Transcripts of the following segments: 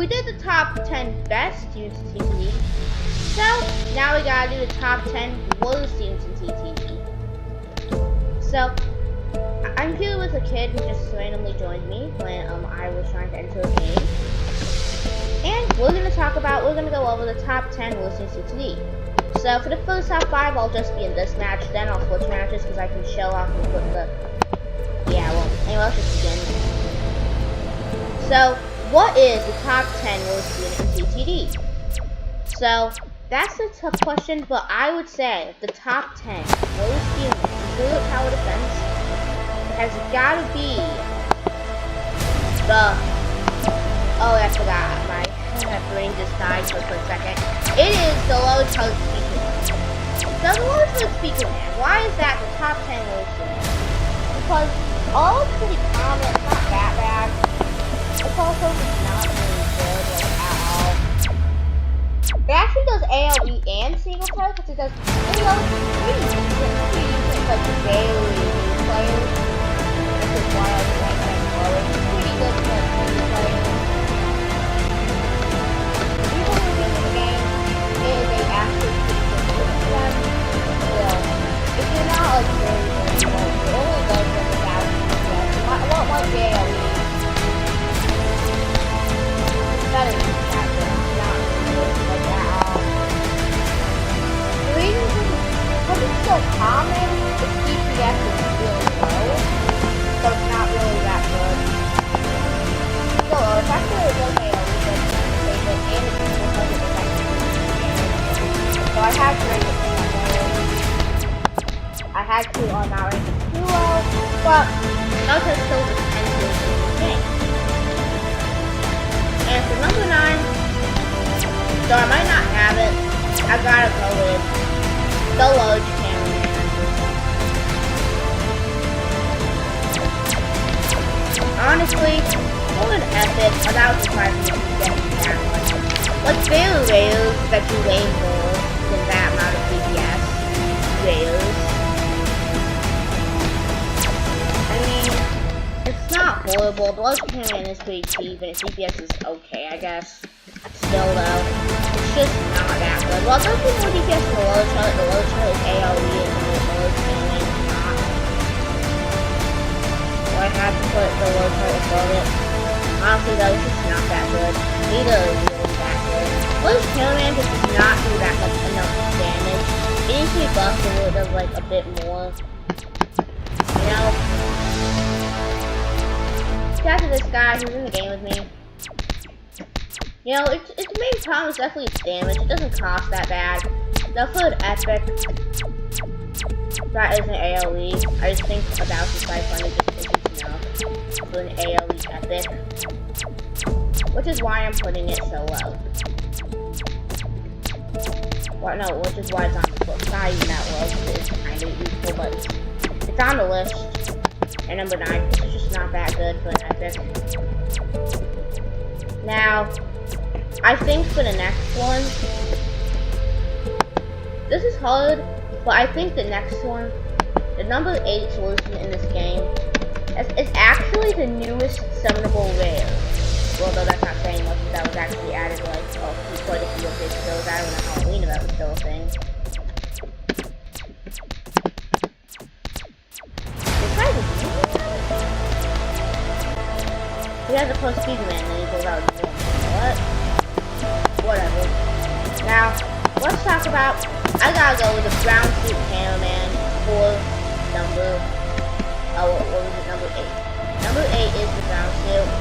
we did the top 10 best students in TTD. So now we gotta do the top 10 worst students in TTD. So I'm here with a kid who just randomly joined me when I was trying to enter a game. And we're gonna go over the top 10 worst students in TTD. So for the first top 5, I'll just be in this match, then I'll switch matches because I can show off and put the... Yeah, well, anyway, let's just begin. So, what is the top 10 worst student in TTD? So, that's a tough question, but I would say the top 10 worst student in tower defense has gotta be the... Oh, I forgot. My brain just died for a quick second. It is the low toast speaker man. So the low toast speaker man, why is that the top 10 worst student? Because all it's pretty common, it's not that bad. It's also not really good, like, at all. It actually does AoE and single target, because it does, you know, pretty decent, like, daily players. This is why I was like that low. It's pretty good for, like, daily players. The people who are in the game, is a actually pretty good for them. Still, if you're not, like, very low, it only goes for 1,000 FPS. You might want more AoE. Better than that, but it's not really like that at all. The reason because it's so common, the DPS is really low, so it's not really that good. So it's actually a good AoE, but it's and it's because it's effective. So I had to rank it I had to not rank it too low, but Naruto still the 10 kills in the game. And for number 9, so I might not have it, I gotta go with the Loge Cameraman. Honestly, for an epic, without surprising me to get that one. Like, there are rails that do way more than that amount of DPS. Rails. I mean, it's not horrible. The Loge Cameraman is pretty cheap, and its DPS is okay, I guess. Still, though, it's just not that good. Well, don't do more DPS than the Loge Turret. The Loge Turret is AoE, and the Loge Cameraman is not. So I had to put the Loge Turret above it. Honestly, though, it's just not that good. Neither is really that good. Loge Cameraman just does not do that much enough damage. It needs to be buffed a little bit, like, a bit more. You know? Shout out to this guy who's in the game with me. You know, its main problem is definitely its damage. It doesn't cost that bad. Now for an epic, that isn't AoE. I just think 1,500 just isn't enough for an AoE epic. Which is why I'm putting it so low. Well, no, which is why it's on the list. Not even that low, it's kind of useful, but it's on the list. And number 9, it's just not that good for an epic. Now, I think for the next one, this is hard, but I think the next one, the number 8 solution in this game, is actually the newest summonable rare. Well, though that's not saying much, that was actually added like, quite a few updates ago. That was on Halloween, that was still a thing. He has a plus speed man and he goes out and what? Whatever. Now, let's talk about, I gotta go with the brown suit cameraman for number, what was it, number 8. Number 8 is the brown suit.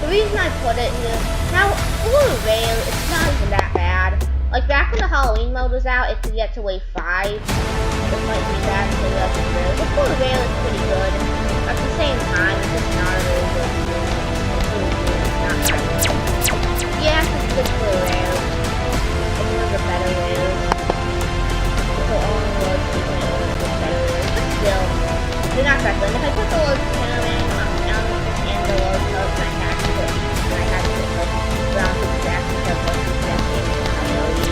The reason I put it here, now, for a rail, it's not even that bad. Like, back when the Halloween mode was out, it could get to wave 5. It might be bad for the rest of the rail, but for a rail, it's pretty good. At the same time, it's just not a really good unit. It's really good. It's not that good. Yes, it's good for a rail. It's one of the better rails. It's the only road to be one of the better rails. But still, they're not that good. If I put the Loge Cameraman and the Loge Turret, I had to put like brown suit back because of the best game in AoE.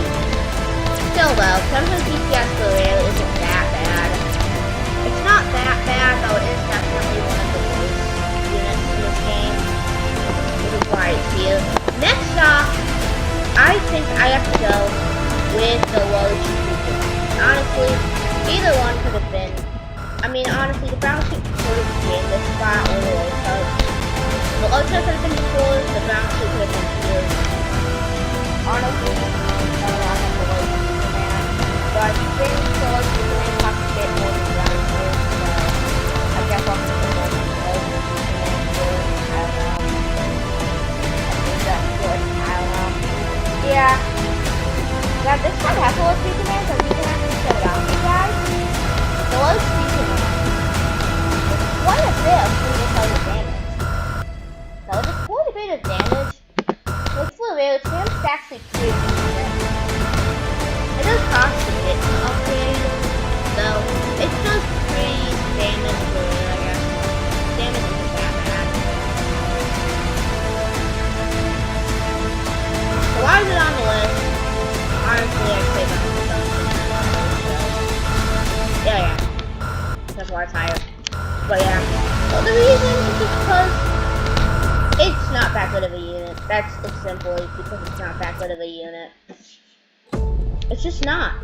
Still though, sometimes DPS for a rail isn't that bad. It's not that bad, though it is definitely one of the worst. Show with the lowest shooting. Honestly, either one could have been. I mean, honestly, the brown suit could have been this spot or the low coat. The low coat could have been before, the brown suit could have been here. Honestly, I don't know the low Superman. But I think the low Superman has to get more than brown suit, so I guess I'll put the low Superman here. I don't know. I think that's good. I don't know. Yeah. Now this one has a low Superman, so we can actually show it off, you guys. The low Superman. What is this? Damage. So it's quite a bit of damage. Looks for real, it's actually pretty decent. It does cost a bit to upgrade, so it's just pretty damage for it, I guess. Damage isn't that bad. So why is it on the list? Honestly, I'd say that's yeah. That's why it's higher. But yeah. Well, the reason is just because it's not that good of a unit. That's simply because it's not that good of a unit. It's just not.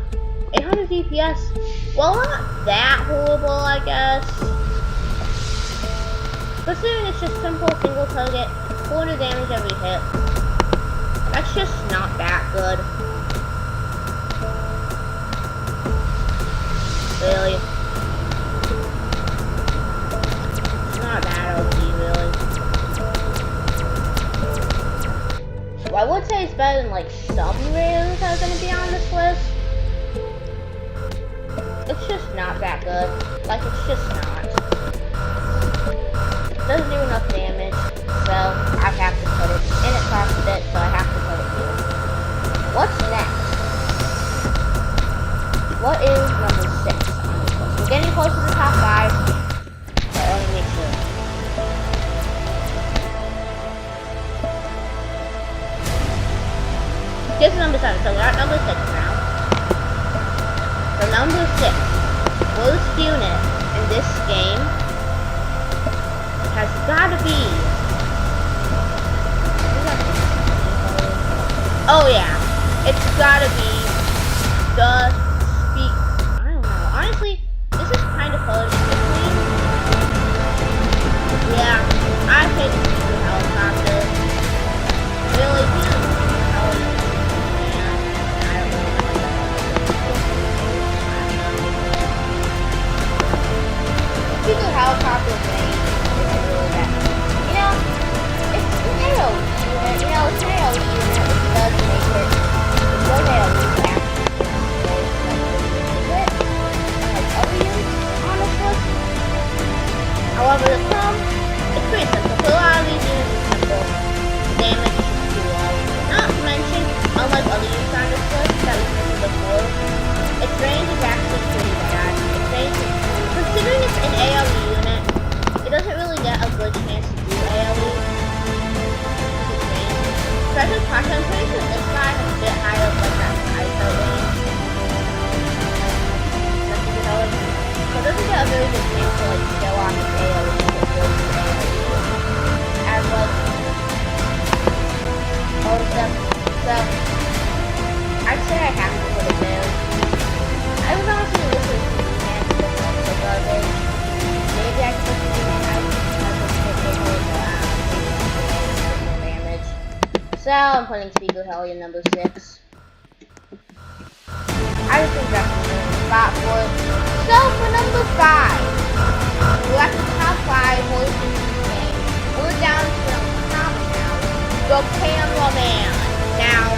800 DPS. Well, not that horrible, I guess. Considering it's just simple single target, 400 damage every hit. That's just not that good. Really. It's not bad OP, really. Well, I would say it's better than like some rares that are going to be on this list. It's just not that good. Like, it's just not. It doesn't do enough damage, so I have to put it. And it costs a bit, so I have to put it here. What's next? What is number 6 on this list? We're getting close to the top 5, but let me make sure. This is number 7, so we're at number 6 now. So number 6, worst unit in this game has gotta be. Oh yeah, it's gotta be the Speak. I don't know. Honestly, this is kind of hard to me. Yeah, I hate the Speaker helicopter. Really, Speaker helicopter range is really bad. You know, it's an AoE unit. You know, it's an AoE unit, which does make it. It's good AoE back. However, the Chrome, it's pretty simple. For a lot of these units, it's simple. Damage is just too low. Not to mention, unlike other units on this list that we mentioned before, its range is actually pretty bad. Its range, considering it's an AoE unit, it doesn't really get a good chance to do AoE. Its range. Treasure Crush, I'm pretty sure this guy has a bit higher of like that ISO range. So it doesn't get a very good chance to like show off its AoE as well. All stuff. So I'd say I have to put it there. I was honestly listening to the man because it's so garbage. Maybe I could put the man out more damage. So I'm putting Speaker Hellion number 6. I just think that's a spot for it. So for number 5, we're at the top 5 worst in this game. We're down to the top now. The Cameraman. Now,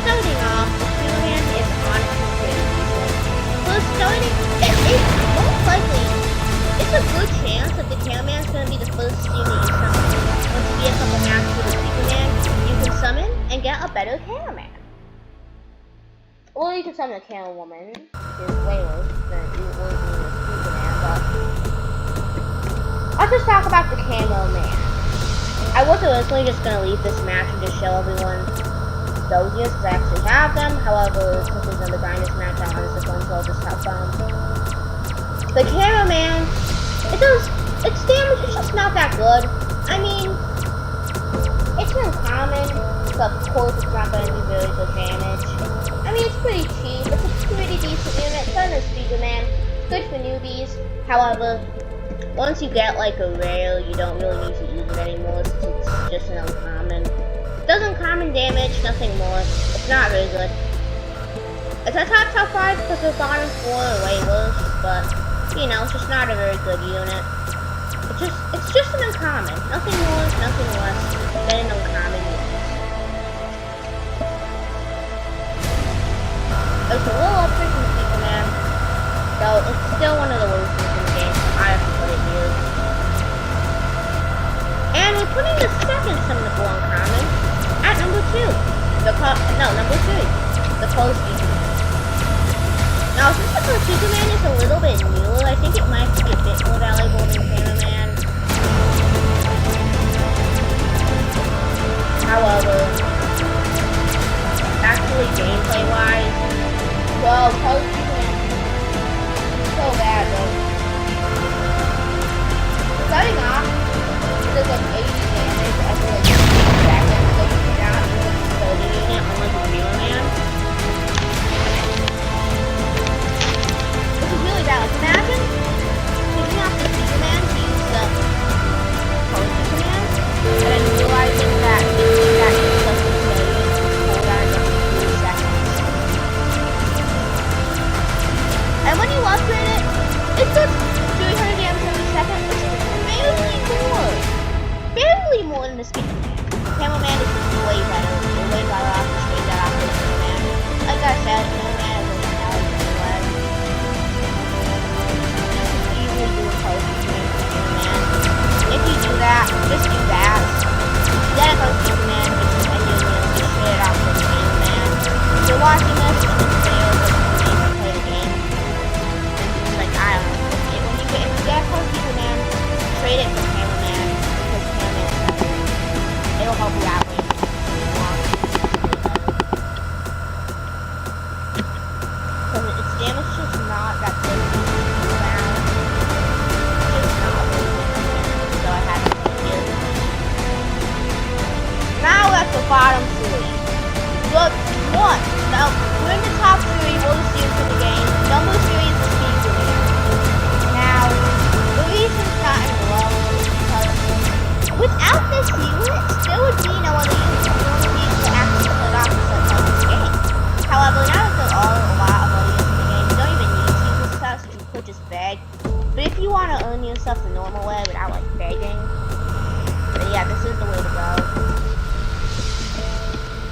starting off, the Cameraman is honestly pretty decent. So starting, it's most likely, it's a good chance that the Cameraman is going to be the first unit you summon. Once you get a couple matches with the Superman, you can summon and get a better Cameraman. Or you can summon a Camera Woman, which is way worse than you would do with Superman, but let's just talk about the Camo Man. I was originally just going to leave this match and just show everyone those units because I actually have them. However, because there's another Grinders match, I wanted this one, so I'll just have the Camo Man, its damage is just not that good. I mean, it's uncommon. but of course it's not going to do very good damage. I mean, it's pretty cheap. It's a pretty decent unit. It's better than Speaker Man. It's good for newbies. However, once you get like a rare, you don't really need to use it anymore since it's just an uncommon. It does uncommon damage, nothing more. It's not very good. It's a top 5 because the bottom 4 are way worse, but you know, it's just not a very good unit. It's just an uncommon. Nothing more, nothing less than an uncommon unit. It's a little upgrade from the Speaker Man, though it's still one of the worst ones in the game, so I have to put it here. And we're putting the second summonable uncommon at number 2. Number 3. The Close Speaker Man. Now, since the Close Speaker Man is a little bit newer, I think it might be a bit more valuable than Cameraman. However, actually gameplay-wise, well, Close Speaker Man is so bad though. Starting off, it does like 80 damage after like 15 seconds, so you cannot use a 30 unit unlike a Cameraman. Which is really bad. Like, imagine picking up the Speaker Man to use the Close Speaker Man, and then realizing that it's that it's less than 30 hold out just 3 seconds. And when you upgrade it, it does 300 damage every second, which is barely more than the Speaker Man. Cameraman is way better. You're way better off to trade that off with Cameraman. Like I said, Cameraman is overpowered anyway. You can easily do a Close Speaker Man with Cameraman. If you do that, just do that. Get a Close Speaker Man, and you're going to just trade it off with Cameraman. If you're watching this, and this video is like you play the game, and it's like, I don't know. If you get a Close Speaker Man, trade it for Cameraman, because Cameraman is better. It'll help you out way more. Because its damage is just not that good to do around. It's just not really good, so I had to take it. Now we're at the bottom 3. Look, 1. Now, we're in the top 3, we'll see it in the game. Number 3 is the Speaker Man. Now, the reason it's gotten low is because without this unit, there would be no other unit. You only need to actually put off the stuff of this game. However, now that there are a lot of other units in the game, you don't even need to use this stuff, so you could just beg. But if you want to earn your stuff the normal way without like begging, then yeah, this is the way to go.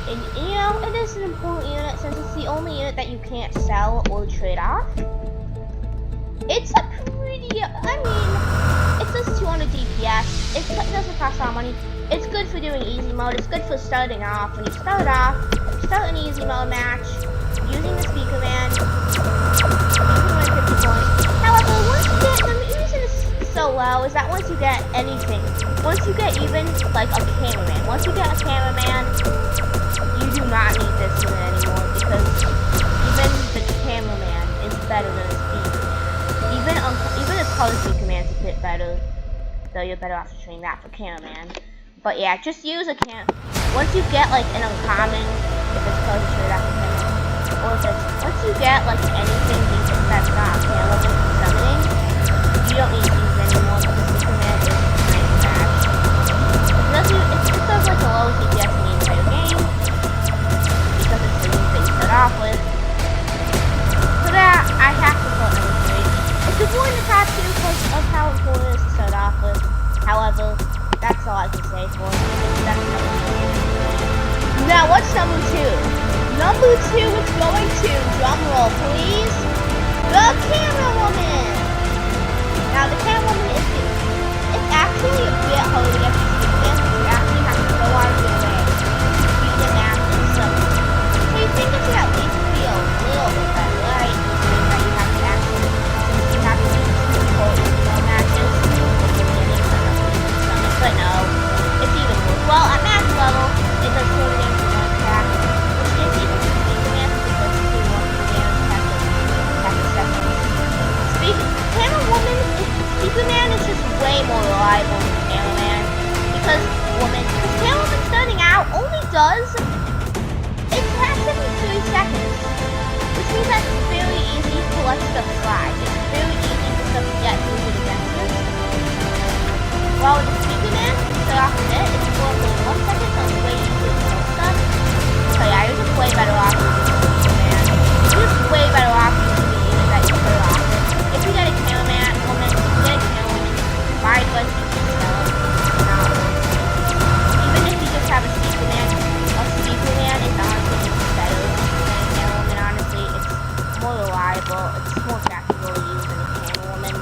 And you know, it is an important unit since it's the only unit that you can't sell or trade off. It's a pretty, I mean, it does 200 DPS, it doesn't cost a lot of money, it's good for doing easy mode, it's good for starting off. When you start off, start an easy mode match, using the Speaker Man, you can win 50 points. However, once you get, the reason it's so low is that once you get anything, once you get even, like a Cameraman, once you get a Cameraman, you do not need this unit anymore, because even the Cameraman is better than the Speaker Man. Even the Close Speaker Man is a bit better, though you're better off to train that for Cameraman. But yeah, just use a once you get like an uncommon, if it's close to it after Cameraman, or if it's, once you get like anything decent that's not available for summoning, you don't need to use it anymore because Speaker Man is kind of bad. It does like the lowest DPS in the entire game, because it's the unit that you start off with. So that, I have to put number 3. It's avoiding the top 2 because of how important it is to start off with. However, that's all I can say for it. That's number 2. Now, what's number 2? Number 2 is going to, drumroll please, the Camera Woman! Now, the Camera Woman is, it's actually a bit hard to get to Speaker Man, because you actually have to go out of your way to use the map and stuff. So you think it should at least be a little bit better, right? That you have to actually, since you have to use people in the matches, but no, it's even worse. Well, at max level, it does 2 damage for 1 attack, which is even for Speaker Man, because it does 2 damage after seconds. Camera Woman, Speaker Man is just way more reliable than Cameraman, because Camera Woman starting out Now, only does, it lasts every 3 seconds, which means that it's very easy to let stuff slide. It's very easy for stuff to get moved against us. While with the Speaker Man, start off with it, it's for only 1 second, so it's way easier to kill stuff. So yeah, you're just way better off using the Speaker Man. You're just way better off using the unit that you put off. If you get a cameraman woman, you get a cameraman, why do I think you sell it? Even if you just have a Speaker Man is honestly better than a camerawoman. Honestly, it's more reliable, it's more practical to use than a camerawoman.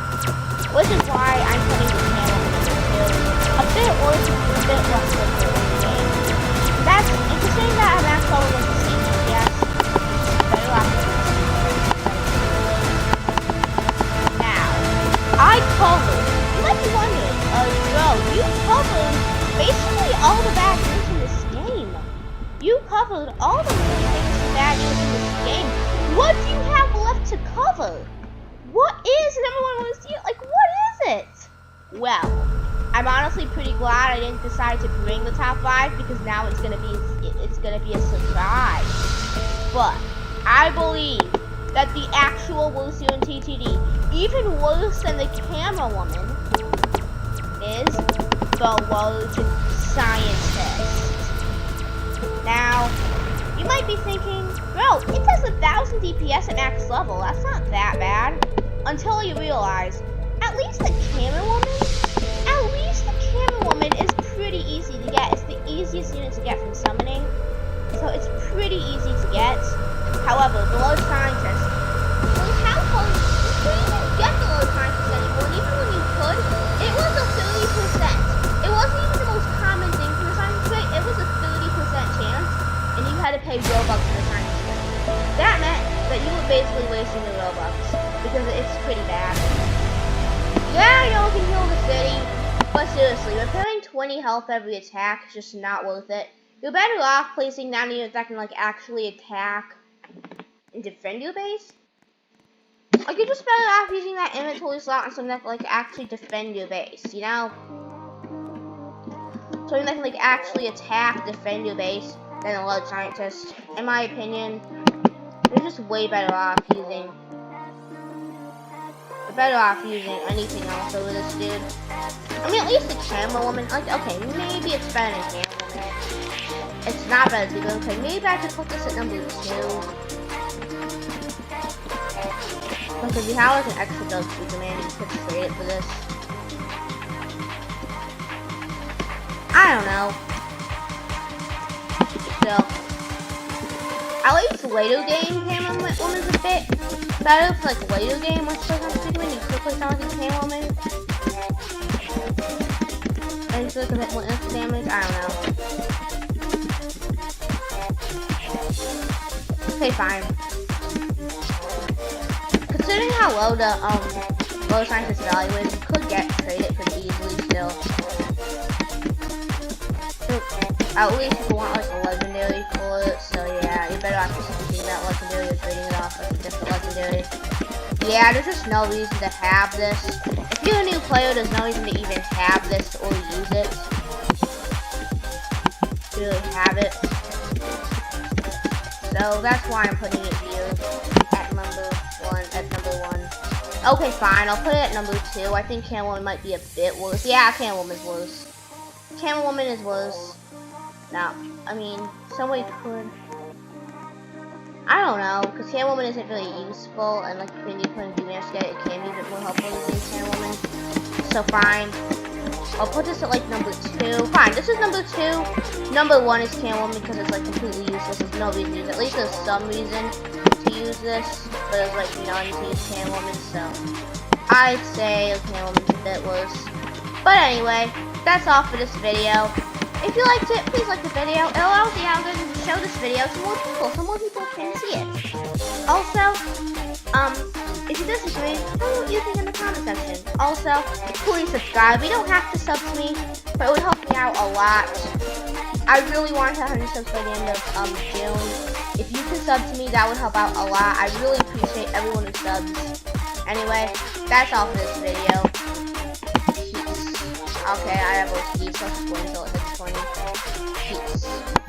Which is why I'm putting the camerawoman a bit worse, a bit less difficult in the game. That's interesting that I'm not calling it the same FPS. Better off. Now, I covered. You might be wondering, bro, you covered basically all the bad things in this game. You covered all the really famous bad things in this game. What do you have left to cover? What is number 1 most used? Like, what is it? Well, I'm honestly pretty glad I didn't decide to bring the top 5 because now it's gonna be a surprise. But I believe that the actual worst in TTD, even worse than the camera woman, is the Road Scientist. Now, you might be thinking, bro, it does 1000 DPS at max level. That's not that bad. Until you realize, at least the camera woman is pretty easy to get. It's the easiest unit to get from summoning, so it's pretty easy to get. However, the Road Scientist, well, how close? You couldn't even get the Road Scientist anymore. And even when you could, it was a 30%. It wasn't even the most common thing for the science trait. It was a 30% chance, and you had to pay Robux for the science trait. That meant that you were basically wasting your Robux because it's pretty bad. Yeah, you know, we can heal the city. But seriously, repairing 20 health every attack is just not worth it. You're better off placing down units that can like actually attack and defend your base. Like you're just better off using that inventory slot on something that can like actually defend your base, you know? Something that can like actually attack, defend your base than a Road Scientist. In my opinion, you're just way better off using anything else over this dude. I mean, at least the camera woman, like, okay, maybe it's better than camera woman. It's not better than camera woman. Okay, maybe I could put this at number 2. Because we have like an extra dose Speaker Man, you could trade it for this. I don't know. Still, at least later game camera woman's a bit better for like later game when still comes Speaker Man. You still play something with camera woman. And still can hit more instant damage. I don't know. Okay, fine. Considering how low the Road Scientist value is, you could get traded pretty easily still. So, at least if you want like a legendary for it, so yeah, you're better off just using that legendary or trading it off like a different legendary. Yeah, there's just no reason to have this. If you're a new player, there's no reason to even have this or use it. To really have it. So that's why I'm putting it here at number 1. Okay, fine, I'll put it at number 2. I think Camera Woman might be a bit worse. Yeah, Camera Woman's worse. Camera Woman is worse. Now, I mean, somebody could. I don't know, because Camera Woman isn't really useful, and like when you put in D-Mash to get it, it can be a bit more helpful using Camera Woman. So fine. I'll put this at like number 2. Fine, this is number 2. Number 1 is Camera Woman because it's like completely useless. There's no reason to use it. At least there's some reason to use this, but there's like none to use Camera Woman, so I'd say Camera Woman's a bit worse. But anyway, that's all for this video. If you liked it, please like the video. It allows the algorithm to show this video to more people, so more people can see it. Also, if you disagree, tell me what you think in the comment section. Also, please subscribe. You don't have to sub to me, but it would help me out a lot. I really want to have 100 subs by the end of June. If you can sub to me, that would help out a lot. I really appreciate everyone who subs. Anyway, that's all for this video. Peace. Okay, I have OCD, so let's wait until it hits 20. Peace.